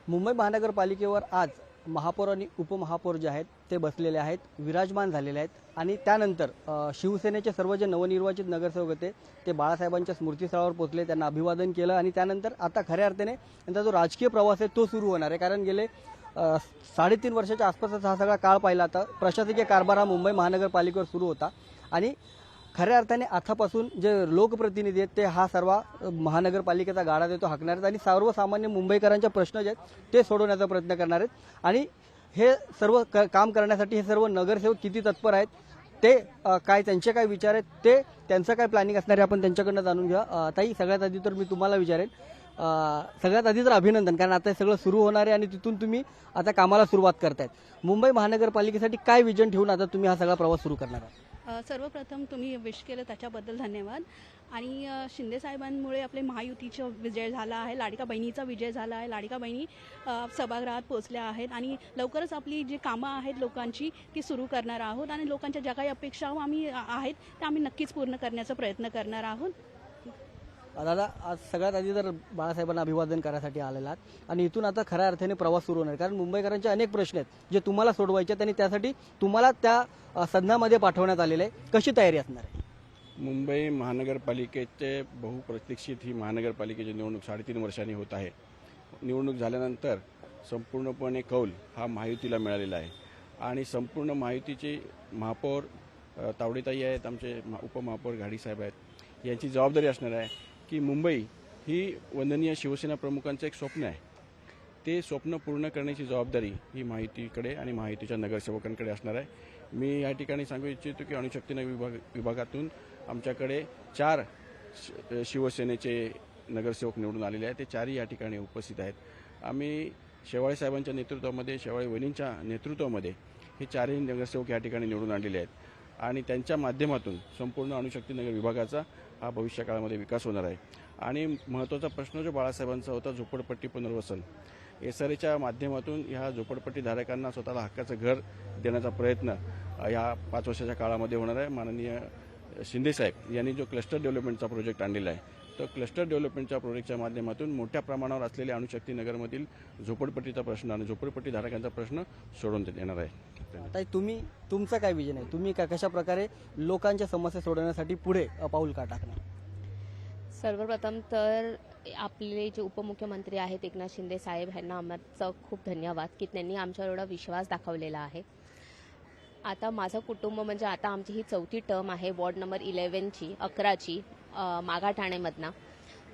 मुंबई महानगरपालिकेवर आज महापौर आणि उपमहापौर जे आहेत ते बसलेले आहेत, विराजमान झालेले आहेत आणि त्यानंतर शिवसेनेचे सर्व जे नवनिर्वाचित नगरसेवक होते ते बाळासाहेबांच्या स्मृतीस्थळावर पोहोचले, त्यांना अभिवादन केलं आणि त्यानंतर आता खऱ्या अर्थाने त्यांचा जो राजकीय प्रवास आहे तो सुरू होणार आहे। कारण गेले 3.5 वर्षाच्या आसपासचा हा सगळा काळ पाहिला तर प्रशासकीय कारभार हा मुंबई महानगरपालिकेवर सुरू होता आणि खऱ्या अर्थाने आतापासून जे लोकप्रतिनिधी आहेत ते हा सर्व महानगरपालिकेचा गाडा देतो हाकणार आहेत आणि सर्वसामान्य मुंबईकरांचे प्रश्न जे आहेत ते सोडवण्याचा प्रयत्न करणार आहेत आणि हे सर्व काम करण्यासाठी हे सर्व नगरसेवक किती तत्पर आहेत ते काय त्यांचे काय विचार आहेत ते त्यांचं काय प्लॅनिंग असणार आहे आपण त्यांच्याकडनं जाणून घ्या। ताई, सगळ्यात आधी तर मी तुम्हाला विचारेन, सगळ्यात आधी तर अभिनंदन, कारण आता हे सगळं सुरू होणार आहे आणि तिथून तुम्ही आता कामाला सुरुवात करतायत। मुंबई महानगरपालिकेसाठी काय विजन ठेवून आता तुम्ही हा सगळा प्रवास सुरू करणार आहात? सर्वप्रथम तुम्ही विश केलं त्याच्याबद्दल धन्यवाद। आणि शिंदे साहेबांमुळे आपले महायुतीचा विजय झाला आहे, लाडका बहिणीचा विजय झाला आहे, लाडका बहिणी सभागृहात पोहोचल्या आहेत आणि लवकरच आपली जी कामं आहेत लोकांची ती सुरू करणार आहोत आणि लोकांच्या ज्या काही अपेक्षा आम्ही आहेत त्या आम्ही नक्कीच पूर्ण करण्याचा प्रयत्न करणार आहोत। दादा, आज सगळ्यात आधी तर बाळासाहेबांना अभिवादन करायसाठी आलेला आहात आणि इथून आता खऱ्या अर्थाने प्रवास सुरू होणार, कारण मुंबईकरांचे अनेक प्रश्न आहेत जे तुम्हाला सोडवायचे आहेत आणि त्यासाठी तुम्हाला त्या सदनामध्ये पाठवण्यात आलेले आहे। कशी तयारी असणार आहे? मुंबई महानगरपालिकेचे बहुप्रतीक्षित ही महानगरपालिकेची निवडणूक 3.5 वर्षांनी होत आहे। निवडणूक झाल्यानंतर संपूर्णपणे कौल हा महायुतीला मिळालेला आहे आणि संपूर्ण महायुतीचे महापौर तावडेताई आहेत, आमचे उपमहापौर घाडीसाहेब आहेत, यांची जबाबदारी असणार आहे की मुंबई ही वंदनीय शिवसेना प्रमुखांचं एक स्वप्न आहे, ते स्वप्न पूर्ण करण्याची जबाबदारी ही महायुतीकडे आणि महायुतीच्या नगरसेवकांकडे असणार आहे। मी या ठिकाणी सांगू इच्छितो की अणुशक्ती विभागातून आमच्याकडे 4 शिवसेनेचे नगरसेवक निवडून आलेले आहेत, ते 4ही या ठिकाणी उपस्थित आहेत। आम्ही शेवाळे साहेबांच्या नेतृत्वामध्ये, शेवाळे वहिनींच्या नेतृत्वामध्ये हे 4ही नगरसेवक या ठिकाणी निवडून आणलेले आहेत आणि त्यांच्या माध्यमातून संपूर्ण अणुशक्ती नगर विभागाचा हा भविष्यकाळामध्ये विकास होणार आहे। आणि महत्त्वाचा प्रश्न जो बाळासाहेबांचा होता, झोपडपट्टी पुनर्वसन, SRAच्या माध्यमातून ह्या झोपडपट्टीधारकांना स्वतःला हक्काचं घर देण्याचा प्रयत्न या 5 वर्षाच्या काळामध्ये होणार आहे। माननीय शिंदेसाहेब यांनी जो क्लस्टर डेव्हलपमेंटचा प्रोजेक्ट आणलेला आहे, तो क्लस्टर डेव्हलपमेंटच्या प्रोजेक्टच्या माध्यमातून मोठ्या प्रमाणावर असलेल्या अणुशक्ती नगरमधील झोपडपट्टीचा प्रश्न आणि झोपडपट्टीधारकांचा प्रश्न सोडवून देणार आहे। ताई, तुमचं काय विजन आहे? तुम्ही कशा प्रकारे लोकांच्या समस्या सोडवण्यासाठी पुढे पाऊल का टाकणार? सर्वप्रथम तर आपले जे उपमुख्यमंत्री आहेत एकनाथ शिंदे साहेब यांना आमचा खूप धन्यवाद की त्यांनी आमच्यावर एवढा विश्वास दाखवलेला आहे। आता माझं कुटुंब म्हणजे आता आमची ही 4थी टर्म आहे वॉर्ड नंबर 11ची मागाठाणेमधनं।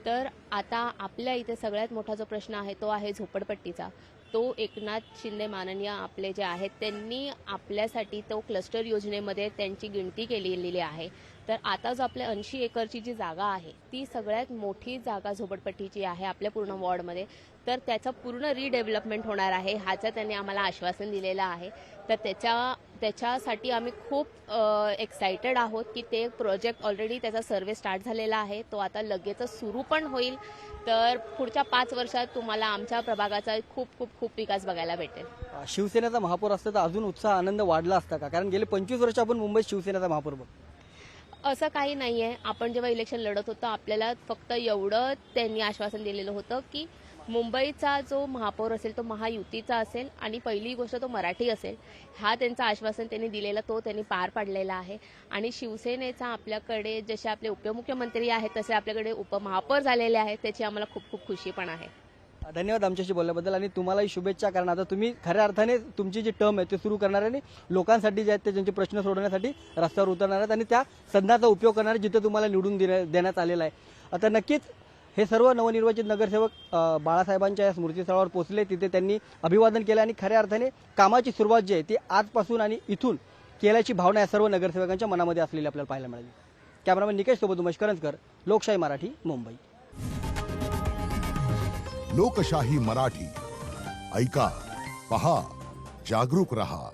तर आता आपल्या इथे सगळ्यात मोठा जो प्रश्न आहे तो आहे झोपडपट्टीचा। तो एकनाथ शिंदे माननीय आपले जे आहेत त्यांनी आपल्यासाठी तो क्लस्टर योजनेमध्ये त्यांची गिणती केलेली आहे। तर आता जो आपल्या 80 एकरची जी जागा आहे ती सगळ्यात मोठी जागा झोपडपट्टीची आहे आपल्या पूर्ण वॉर्डमध्ये, तर त्याचं पूर्ण रिडेव्हलपमेंट होणार आहे ह्याचं त्यांनी आम्हाला आश्वासन दिलेलं आहे। तर त्याच्यासाठी आम्ही खूप एक्सायटेड आहोत की ते प्रोजेक्ट ऑलरेडी त्याचा सर्वे स्टार्ट झालेला आहे, तो आता लगेचच सुरू पण होईल। तर पुढच्या 5 वर्षात तुम्हाला आमच्या प्रभागाचा खूप खूप खूप विकास बघायला भेटेल। शिवसेनेचा महापौर असता तर अजून उत्साह आनंद वाढला असता का? कारण गेले 25 वर्ष आपण मुंबईत शिवसेनेचा महापौर बघतो। असं काही नाही आहे, आपण जेव्हा इलेक्शन लढत होतो आपल्याला फक्त एवढं त्यांनी आश्वासन दिलेलं होतं की मुंबईचा जो महापौर असेल तो महायुतीचा असेल आणि पहिली गोष्ट तो मराठी असेल, हा त्यांचं आश्वासन त्यांनी दिलेला तो त्यांनी पार पाडलेला आहे। आणि शिवसेनेचा आपल्याकडे जसे आपले उपमुख्यमंत्री आहेत तसे आपल्याकडे उपमहापौर झालेले आहेत, त्याची आम्हाला खूप खूप खुशी पण आहे। धन्यवाद आमच्याशी बोलल्याबद्दल आणि तुम्हालाही शुभेच्छा, कारण आता तुम्ही खऱ्या अर्थाने तुमची जी टर्म आहे ते सुरू करणार आहे आणि लोकांसाठी जे आहेत ते त्यांचे प्रश्न सोडवण्यासाठी रस्त्यावर उतरणार आहेत आणि त्या सदनाचा उपयोग करणार आहे जिथे तुम्हाला निवडून देण्यात आलेला आहे। आता नक्कीच हे सर्व नवनिर्वाचित नगरसेवक बाळासाहेबांच्या या स्मृतीस्थळावर पोहोचले, तिथे त्यांनी अभिवादन केलं आणि खऱ्या अर्थाने कामाची सुरुवात जी आहे ती आजपासून आणि इथून केल्याची भावना या सर्व नगरसेवकांच्या मनामध्ये असलेली आपल्याला पाहायला मिळाली। कॅमेरामॅन निकेश सोबत उमेश करंजकर, लोकशाही मराठी, मुंबई। लोकशाही मराठी, ऐका, पहा, जागरूक रहा।